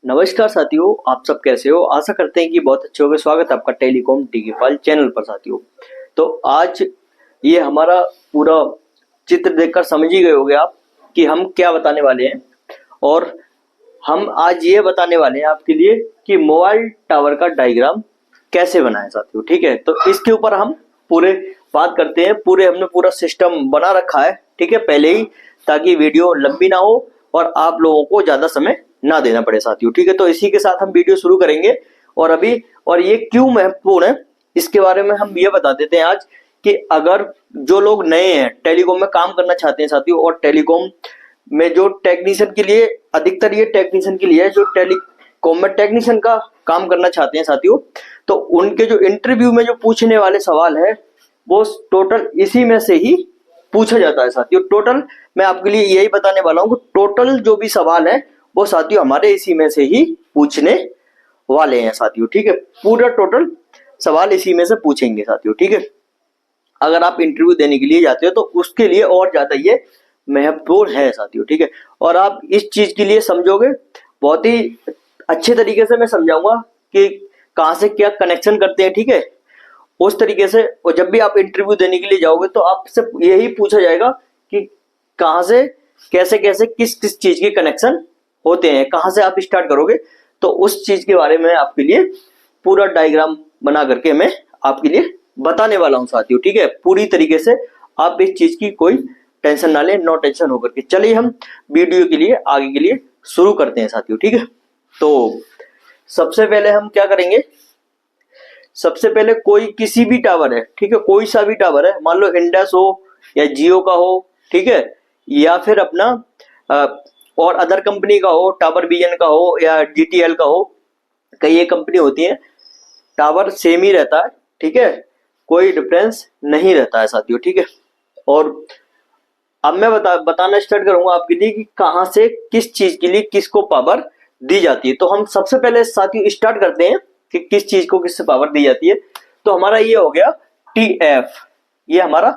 नमस्कार साथियों, आप सब कैसे हो। आशा करते हैं कि बहुत अच्छे होंगे। स्वागत है आपका टेलीकॉम डिगीफाइल चैनल पर साथियों। तो आज ये हमारा पूरा चित्र देखकर समझ ही गए होंगे आप कि हम क्या बताने वाले हैं। और हम आज ये बताने वाले हैं आपके लिए कि मोबाइल टावर का डायग्राम कैसे बनाएं साथियों। ठीक है, तो इसके ऊपर हम पूरे बात करते हैं। हमने पूरा सिस्टम बना रखा है, ठीक है, पहले ही, ताकि वीडियो लंबी ना हो और आप लोगों को ज्यादा समय ना देना पड़े साथियों। ठीक है, तो इसी के साथ हम वीडियो शुरू करेंगे। और ये क्यों महत्वपूर्ण है इसके बारे में हम ये बता देते हैं आज कि अगर जो लोग नए हैं, टेलीकॉम में काम करना चाहते हैं साथियों, और टेलीकॉम में जो टेक्नीशियन के लिए, अधिकतर ये टेक्नीशियन के लिए है, जो टेलीकॉम में टेक्नीशियन का काम करना चाहते हैं साथियों, तो उनके जो इंटरव्यू में जो पूछने वाले सवाल है वो टोटल इसी में से ही पूछा जाता है साथियों। टोटल मैं आपके लिए यही बताने वाला हूँ कि टोटल जो भी सवाल है वो साथियों हमारे इसी में से ही पूछने वाले हैं साथियों। ठीक है, पूरा टोटल सवाल इसी में से पूछेंगे साथियों। ठीक है, अगर आप इंटरव्यू देने के लिए जाते हो तो उसके लिए और ज्यादा ये महत्वपूर्ण है साथियों। ठीक है, और आप इस चीज के लिए समझोगे, बहुत ही अच्छे तरीके से मैं समझाऊंगा कि कहाँ से क्या कनेक्शन करते हैं। ठीक है, उस तरीके से। और जब भी आप इंटरव्यू देने के लिए जाओगे तो आपसे यही पूछा जाएगा कि कहाँ से कैसे कैसे किस किस चीज के कनेक्शन होते हैं, कहाँ से आप स्टार्ट करोगे। तो उस चीज के बारे में आपके लिए पूरा डायग्राम बना करके मैं आपके लिए बताने वाला हूं साथियों। ठीक है, पूरी तरीके से आप इस चीज की कोई टेंशन ना लें, नो टेंशन होकर के। चलिए हम वीडियो के लिए आगे के लिए शुरू करते हैं साथियों। ठीक है, तो सबसे पहले हम क्या करेंगे, सबसे पहले कोई किसी भी टावर है, ठीक है, कोई सा भी टावर है, मान लो इंडस हो या जियो का हो, ठीक है, या फिर अपना और अदर कंपनी का हो, टावर विजन का हो या जीटीएल का हो, कई एक कंपनी होती है, टावर सेम ही रहता है। ठीक है, कोई डिफरेंस नहीं रहता है साथियों। ठीक है, और अब मैं बताना स्टार्ट करूंगा आपके लिए कि कहां से किस चीज के लिए किसको पावर दी जाती है। तो हम सबसे पहले साथियों स्टार्ट करते हैं कि किस चीज को किससे पावर दी जाती है। तो हमारा ये हो गया टीएफ, ये हमारा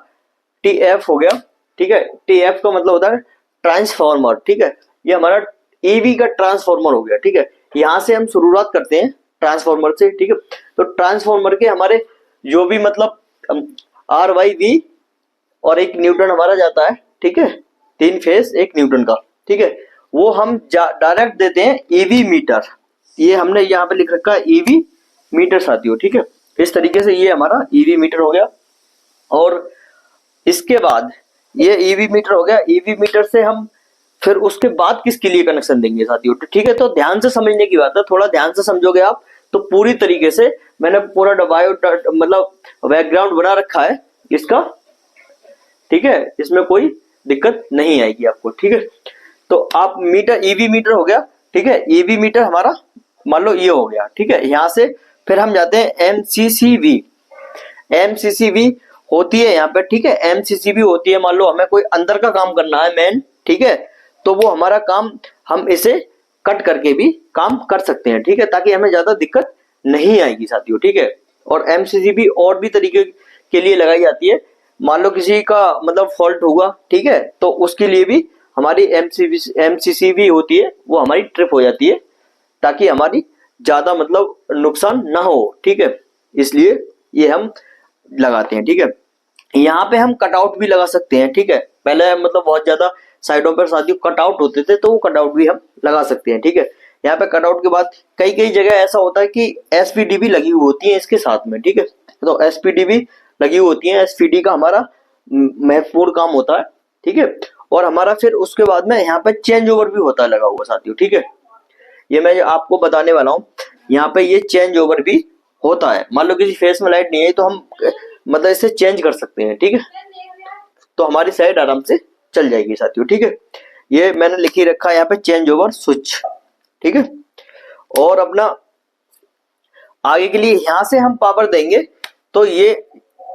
टीएफ हो गया। ठीक है, टीएफ का मतलब होता है ट्रांसफॉर्मर। ठीक है, ये हमारा ईवी का ट्रांसफॉर्मर हो गया। ठीक है, यहां से हम शुरुआत करते हैं ट्रांसफॉर्मर से। ठीक है, तो ट्रांसफॉर्मर के हमारे जो भी मतलब आर वाई वी और एक न्यूटन हमारा जाता है। ठीक है, 3 फेज 1 न्यूटन का। ठीक है, वो हम डायरेक्ट देते हैं ईवी मीटर। ये हमने यहाँ पे लिख रखा है ईवी मीटर साथियों। ठीक है, इस तरीके से ये हमारा ईवी मीटर हो गया। और इसके बाद ये ईवी मीटर हो गया। ईवी मीटर से हम फिर उसके बाद किसके लिए कनेक्शन देंगे साथियों। ठीक है, तो ध्यान से समझने की बात है, थोड़ा ध्यान से समझोगे आप तो पूरी तरीके से मैंने पूरा बायो मतलब बैकग्राउंड बना रखा है इसका। ठीक है, इसमें कोई दिक्कत नहीं आएगी आपको। ठीक है, तो आप मीटर, ईवी मीटर हो गया। ठीक है, ईवी मीटर हमारा मान लो ये हो गया। ठीक है, यहां से फिर हम जाते हैं एमसीसीवी। एमसीसीवी होती है यहाँ पे। ठीक है, एमसीसीवी होती है, मान लो हमें कोई अंदर का काम करना है मेन। ठीक है, तो वो हमारा काम हम इसे कट करके भी काम कर सकते हैं। ठीक है, ताकि हमें ज्यादा दिक्कत नहीं आएगी साथियों। ठीक है, और एमसीसीवी और भी तरीके के लिए लगाई जाती है। मान लो किसी का मतलब फॉल्ट हुआ, ठीक है, तो उसके लिए भी हमारी एमसीसीवी होती है, वो हमारी ट्रिप हो जाती है ताकि हमारी ज्यादा मतलब नुकसान ना हो। ठीक है, इसलिए ये हम लगाते हैं। ठीक है, यहाँ पे हम कटआउट भी लगा सकते हैं। ठीक है, पहले मतलब बहुत ज्यादा साइडों पर साथियों कटआउट होते थे, तो वो कटआउट भी हम लगा सकते हैं। ठीक है, यहाँ पे कटआउट के बाद कई कई जगह ऐसा होता है कि एसपीडी भी लगी हुई होती है इसके साथ में। ठीक है, तो एसपीडी भी लगी हुई होती है। एसपीडी का हमारा महत्वपूर्ण काम होता है। ठीक है, और हमारा फिर उसके बाद में यहाँ पे चेंज ओवर भी होता है लगा हुआ साथियों। ठीक है, ये मैं आपको बताने वाला हूँ, यहाँ पे ये चेंज ओवर भी होता है। मान लो किसी फेस में लाइट नहीं है तो हम मतलब इसे चेंज कर सकते हैं। ठीक है, तो हमारी साइड आराम से चल जाएगी साथियों। ठीक है, ये मैंने लिख ही रखा है यहाँ पे चेंज ओवर स्विच। ठीक है, और अपना आगे के लिए यहाँ से हम पावर देंगे, तो ये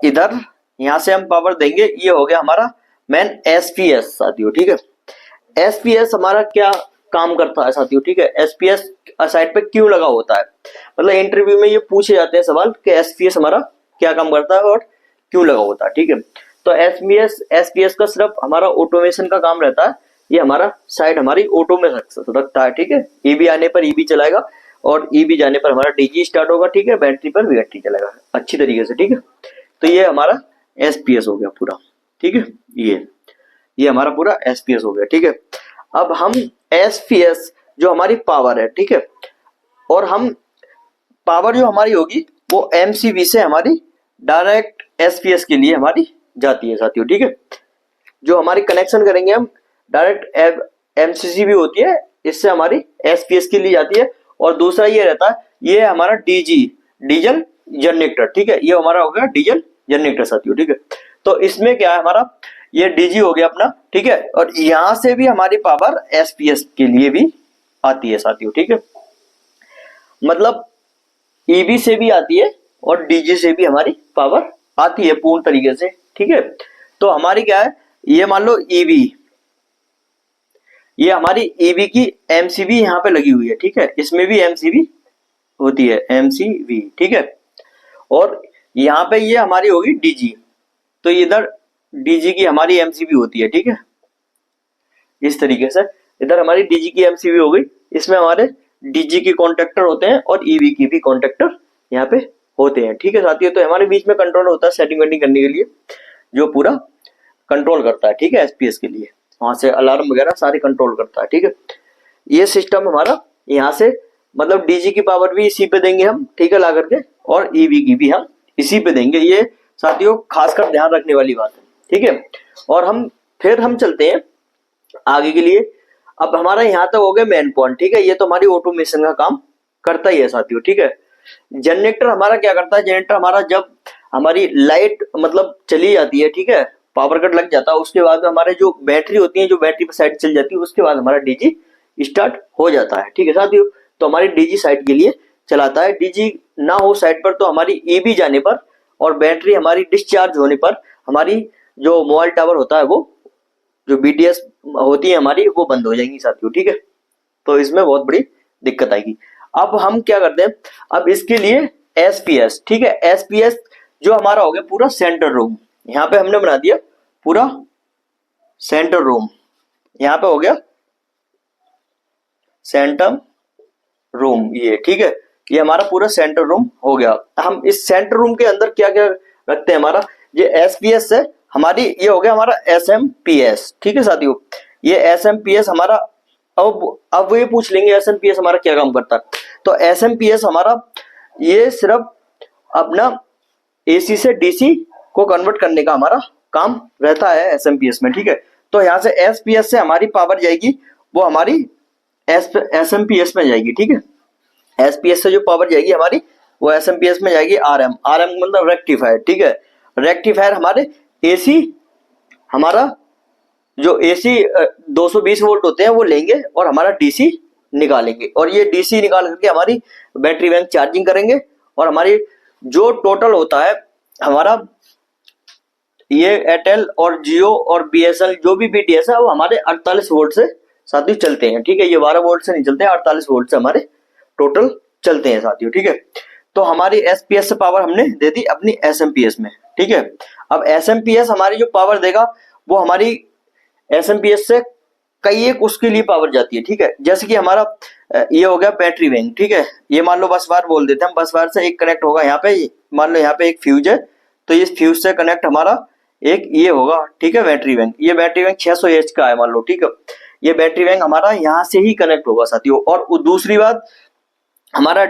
इधर यहाँ से हम पावर देंगे। ये हो गया हमारा मेन एसपीएस साथियों। ठीक है, एसपीएस हमारा क्या काम करता है साथियों। ठीक है, एसपीएस साइड पे क्यों लगा होता है, मतलब इंटरव्यू में ये पूछे जाते हैं सवाल कि एसपीएस हमारा क्या काम करता है और क्यों लगा होता है। ठीक है, तो एसपीएस का सिर्फ हमारा ऑटोमेशन का काम रहता है ये हमारा साइड हमारी ऑटो में रखता है, ठीक है। ईबी आने पर ईबी चलाएगा और ईबी जाने पर हमारा डीजी स्टार्ट होगा, ठीक है। बैटरी पर भी बैटरी चलेगा अच्छी तरीके से, ठीक है। तो ये हमारा एसपीएस हो गया पूरा, ठीक है। ये हमारा पूरा एसपीएस हो गया, ठीक है। अब हम एसपीएस जो हमारी पावर है, ठीक है, और हम पावर जो हमारी होगी वो एमसीबी से हमारी डायरेक्ट एसपीएस के लिए हमारी जाती है साथियों, ठीक है। जो हमारी कनेक्शन करेंगे हम डायरेक्ट एमसीबी होती है, इससे हमारी एसपीएस के लिए जाती है। और दूसरा ये रहता है, ये हमारा डीजल जनरेटर, ठीक है। ये हमारा हो गया डीजल जनरेटर साथियों, ठीक है। तो इसमें क्या है हमारा, ये डीजी हो गया अपना, ठीक है। और यहां से भी हमारी पावर एसपीएस के लिए भी आती है साथियों, ठीक है। मतलब ईबी से भी आती है और डीजी से भी हमारी पावर आती है पूर्ण तरीके से, ठीक है। तो हमारी क्या है, ये मान लो ईबी, ये हमारी ईबी की एमसीबी यहाँ पे लगी हुई है, ठीक है। इसमें भी एमसीबी होती है, एमसीबी, ठीक है। और यहाँ पे ये हमारी होगी डीजी, तो इधर डीजी की हमारी एमसीबी होती है, ठीक है। इस तरीके से इधर हमारी डीजी की एमसीबी हो गई, इसमें हमारे डीजी के कॉन्टेक्टर होते हैं और ईवी की भी कॉन्टेक्टर यहाँ पे होते हैं, ठीक है साथियों। तो हमारे बीच में कंट्रोल होता है सेटिंग वेटिंग करने के लिए, जो पूरा कंट्रोल करता है, ठीक है, एसपीएस के लिए। वहां से अलार्म वगैरह सारे कंट्रोल करता है, ठीक है। ये सिस्टम हमारा यहाँ से, मतलब डीजी की पावर भी इसी पे देंगे हम, ठीक है, ला करके, और ईवी की भी हम इसी पे देंगे। ये साथियों खासकर ध्यान रखने वाली बात है, ठीक है। और हम चलते हैं आगे के लिए। अब हमारा यहाँ तक हो गया मेन पॉइंट, ठीक है। ये तो हमारी ऑटोमेशन का काम करता ही है साथियों, ठीक है। जनरेटर हमारा क्या करता है, जनरेटर हमारा जब हमारी लाइट मतलब चली जाती है, ठीक है, पावर कट लग जाता है, उसके बाद हमारे जो बैटरी होती है, जो बैटरी पर साइड चल जाती है, उसके बाद हमारा डीजी स्टार्ट हो जाता है, ठीक है साथियों। तो हमारी डीजी साइड के लिए चलाता है। डीजी ना हो साइड पर तो हमारी ईबी जाने पर और बैटरी हमारी डिस्चार्ज होने पर हमारी जो मोबाइल टावर होता है, वो जो बीटीएस होती है हमारी, वो बंद हो जाएगी साथियों, ठीक है। तो इसमें बहुत बड़ी दिक्कत आएगी। अब हम क्या करते हैं, अब इसके लिए एसपीएस, ठीक है, एसपीएस जो हमारा हो गया पूरा सेंटर रूम, यहाँ पे हमने बना दिया पूरा सेंटर रूम, यहाँ पे हो गया सेंटर रूम, ये ठीक है, ये हमारा पूरा सेंटर रूम हो गया। हम इस सेंटर रूम के अंदर क्या क्या रखते हैं, हमारा ये एसपीएस है हमारी, ये हो गया हमारा एसएमपीएस, ठीक है साथियों। ये एसएमपीएस हमारा, अब वो ये पूछ लेंगे एसएमपीएस हमारा क्या काम करता है। तो एसएमपीएस हमारा ये सिर्फ अपना एसी से डीसी को कन्वर्ट करने का हमारा काम रहता है एसएमपीएस में, ठीक है। तो यहाँ से एसपीएस से हमारी पावर जाएगी, वो हमारी एसएमपीएस में जाएगी, ठीक है। एसपीएस से जो पावर जाएगी हमारी, वो एसएमपीएस में जाएगी आरएम मतलब रेक्टिफायर, ठीक है। रेक्टिफायर हमारे एसी, हमारा जो एसी 220 वोल्ट होते हैं वो लेंगे और हमारा डीसी निकालेंगे, और ये डीसी निकाल करके हमारी बैटरी बैंक चार्जिंग करेंगे। और हमारी जो टोटल होता है हमारा, ये एयरटेल और जियो और बीएसएनएल जो भी बीटीएस है, वो हमारे 48 वोल्ट से साथियों चलते हैं, ठीक है। ये 12 वोल्ट से नहीं चलते हैं, 48 वोल्ट से हमारे टोटल चलते हैं साथियों, ठीक है। तो हमारी एसपीएस से पावर हमने दे दी अपनी एसएमपीएस में, ठीक है। अब एसएमपीएस हमारी जो पावर देगा, वो हमारी एसएमपीएस से कई एक उसके लिए पावर जाती है, ठीक है। जैसे कि हमारा ये हो गया बैटरी बैंक, ठीक है। ये मान लो बस बार बोल देते हैं हम, बस बार से एक कनेक्ट होगा यहाँ पे, मान लो यहाँ पे एक फ्यूज है, तो इस फ्यूज से कनेक्ट हमारा एक ये होगा, ठीक है, बैटरी बैंक। ये बैटरी बैंक 600 एच का है मान लो, ठीक है। ये बैटरी बैंक हमारा यहाँ से ही कनेक्ट होगा साथियों। और दूसरी बात, हमारा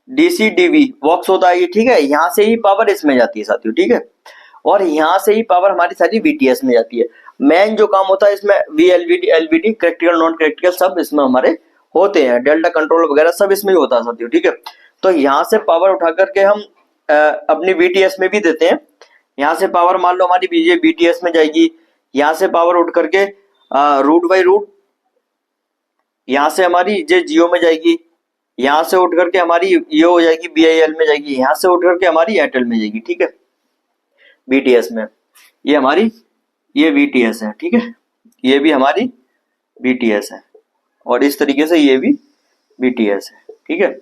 डीसी डीवी बॉक्स होता है ये, ठीक है, यहाँ से ही पावर इसमें जाती है साथियों, ठीक है। और यहाँ से ही पावर हमारी सारी बीटीएस में जाती है। मेन जो काम होता है इसमें वीएलवीडी, एलवीडी, क्रिटिकल, नॉन क्रिटिकल सब इसमें हमारे होते हैं, डेल्टा कंट्रोल वगैरह सब इसमें ही होता है साथियों, ठीक है। तो यहाँ से पावर उठा करके हम अपनी बीटीएस में भी देते हैं। यहाँ से पावर मान लो हमारी बीटीएस में जाएगी, यहाँ से पावर उठ करके रूट बाई रूट यहाँ से हमारी ये जियो में जाएगी, यहाँ से उठ करके हमारी ये हो जाएगी बीआईएल में जाएगी, यहाँ से उठ करके हमारी एयरटेल में जाएगी, ठीक है, बीटीएस में। ये हमारी ये बीटीएस है, ठीक है, ये भी हमारी बीटीएस है, और इस तरीके से ये भी बीटीएस है, ठीक है।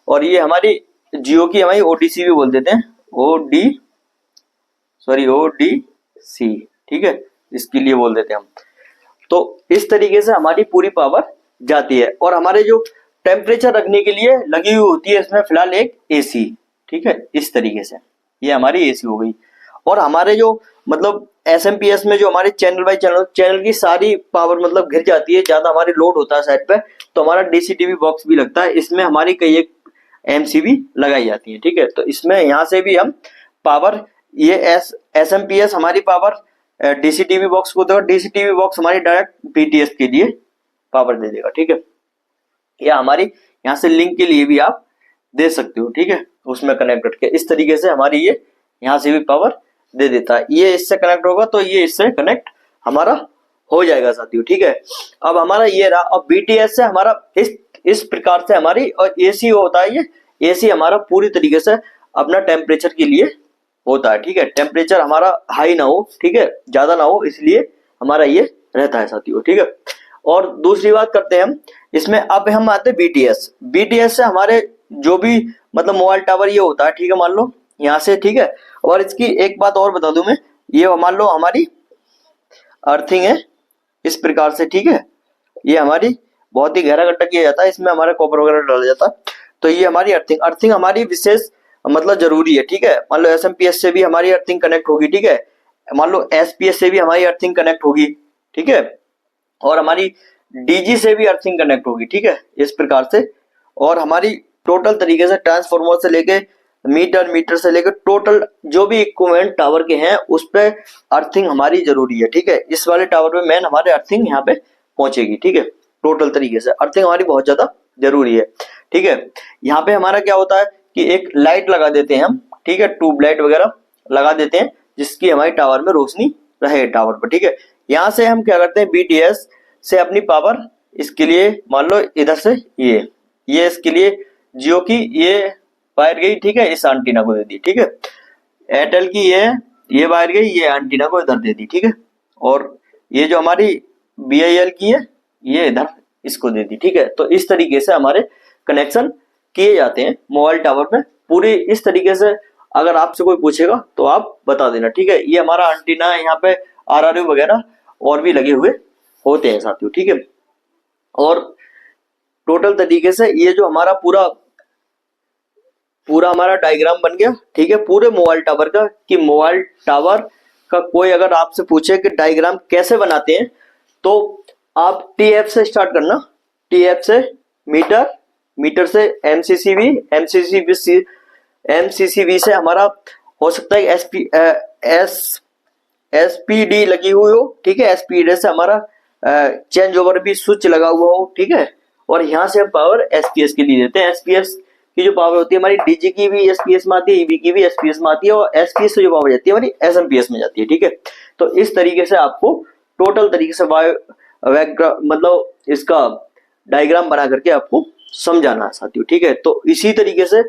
और ये हमारी जियो की हमारी ओडीसी भी बोल देते हैं, ओडीसी, ठीक है, इसके लिए बोल देते हैं हम। तो इस तरीके से हमारी पूरी पावर जाती है। और हमारे जो टेम्परेचर रखने के लिए लगी हुई होती है इसमें फिलहाल एक एसी, ठीक है, इस तरीके से ये हमारी एसी हो गई। और हमारे जो मतलब एसएमपीएस में जो हमारे चैनल बाय चैनल की सारी पावर मतलब गिर जाती है, ज्यादा हमारे लोड होता है साइड पे, तो हमारा डीसी टीवी बॉक्स भी लगता है, इसमें हमारी कई एक एमसीबी लगाई जाती है, ठीक है। तो इसमें यहाँ से भी हम पावर, ये एसएमपीएस हमारी पावर डीसी टीवी बॉक्स को देगा, डीसी टीवी बॉक्स हमारी डायरेक्ट बीटीएस के लिए पावर दे देगा, ठीक है। या हमारी यहाँ से लिंक के लिए भी आप दे सकते हो, ठीक है, उसमें कनेक्ट करके इस तरीके से हमारी ये यहाँ से भी पावर दे देता है। ये इससे कनेक्ट होगा तो ये इससे कनेक्ट हमारा हो जाएगा साथियों, ठीक है। अब हमारा ये रहा, अब बीटीएस से हमारा इस प्रकार से हमारी, और एसी होता है, ये एसी हमारा पूरी तरीके से अपना टेम्परेचर के लिए होता है, ठीक है। टेम्परेचर हमारा हाई ना हो, ठीक है, ज्यादा ना हो, इसलिए हमारा ये रहता है साथियों, ठीक है। और दूसरी बात करते हैं हम इसमें, अब हम आते हैं बीटीएस। बीटीएस से हमारे जो भी मतलब मोबाइल टावर ये होता है, ठीक है, मान लो यहाँ से, ठीक है। और इसकी एक बात और बता दूं मैं, ये मान लो हमारी अर्थिंग है इस प्रकार से, ठीक है, ये हमारी बहुत ही गहरा गड्ढा किया जाता है, इसमें हमारा कॉपर वगैरह डाला जाता है। तो ये हमारी अर्थिंग हमारी विशेष मतलब जरूरी है, ठीक है। मान लो एसएमपीएस से भी हमारी अर्थिंग कनेक्ट होगी, ठीक है, मान लो एसपीएस से भी हमारी अर्थिंग कनेक्ट होगी, ठीक है, और हमारी डीजी से भी अर्थिंग कनेक्ट होगी, ठीक है, इस प्रकार से। और हमारी टोटल तरीके से ट्रांसफॉर्मर से लेके मीटर से लेकर टोटल जो भी इक्विपमेंट टावर के हैं उस पे अर्थिंग हमारी जरूरी है, ठीक है। इस वाले टावर में मेन हमारे अर्थिंग यहाँ पे पहुंचेगी, ठीक है, टोटल तरीके से अर्थिंग हमारी बहुत ज्यादा जरूरी है, ठीक है। यहाँ पे हमारा क्या होता है कि एक लाइट लगा देते हैं हम, ठीक है, ट्यूब लाइट वगैरह लगा देते हैं जिसकी हमारी टावर में रोशनी रहे टावर पर, ठीक है। यहाँ से हम क्या करते हैं, बीटीएस से अपनी पावर इसके लिए मान लो इधर से ये इसके लिए जियो की ये वायर गई, ठीक है, इस एंटीना को दे दी, ठीक है। एयरटेल की ये वायर गई, ये एंटीना को इधर दे दी, ठीक है। और ये जो हमारी बीआईएल की है ये इधर इसको दे दी, ठीक है। तो इस तरीके से हमारे कनेक्शन किए जाते हैं मोबाइल टावर में पूरी इस तरीके से। अगर आपसे कोई पूछेगा तो आप बता देना, ठीक है। ये हमारा एंटीना है, यहाँ पे आरआरयू वगैरह और भी लगे हुए होते हैं साथियों, ठीक है। और टोटल तरीके से ये जो हमारा पूरा हमारा डायग्राम बन गया, ठीक है, पूरे मोबाइल टावर का, कि मोबाइल टावर का कोई अगर आपसे पूछे कि डायग्राम कैसे बनाते हैं तो आप टीएफ से स्टार्ट करना, टीएफ से मीटर से एमसीसीबी से हमारा हो सकता है एसपीडी लगी हुई हो, ठीक है, एसपीडी से हमारा चेंज ओवर भी स्विच लगा हुआ हो, ठीक है। और यहाँ से हम पावर एसपीएस के लिए देते हैं। एसपीएस की जो पावर होती है हमारी डीजी की भी एसपीएस में आती है, ईबी की भी एसपीएस में आती है, और एसपीएस से जो पावर जाती है हमारी एसएमपीएस में जाती है, ठीक है। तो इस तरीके से आपको टोटल तरीके से मतलब इसका डायग्राम बना करके आपको समझाना है साथियों, ठीक है। तो इसी तरीके से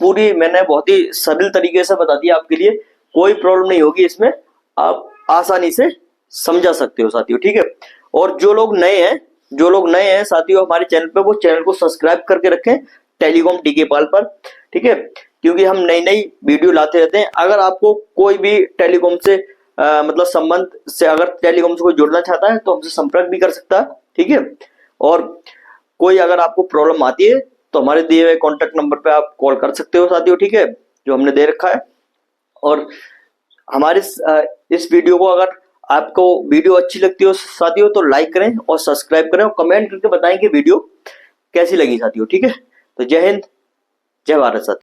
पूरी मैंने बहुत ही सरल तरीके से बता दिया आपके लिए, कोई प्रॉब्लम नहीं होगी इसमें, आप आसानी से समझा सकते हो साथियों, ठीक है। और जो लोग नए हैं साथियों हमारे चैनल पे, वो चैनल को सब्सक्राइब करके रखें टेलीकॉम डीकेपाल पर, ठीक है, क्योंकि हम नई वीडियो लाते रहते हैं। अगर आपको कोई भी टेलीकॉम से मतलब संबंध से अगर टेलीकॉम से कोई जुड़ना चाहता है तो हमसे संपर्क भी कर सकता है, ठीक है। और कोई अगर आपको प्रॉब्लम आती है तो हमारे दिए हुए कॉन्टेक्ट नंबर पे आप कॉल कर सकते हो साथियों, ठीक है, जो हमने दे रखा है। और हमारे इस वीडियो को अगर आपको वीडियो अच्छी लगती हो साथियों तो लाइक करें और सब्सक्राइब करें और कमेंट करके बताएं कि वीडियो कैसी लगी साथियों, ठीक है। तो जय हिंद, जय भारत साथियों।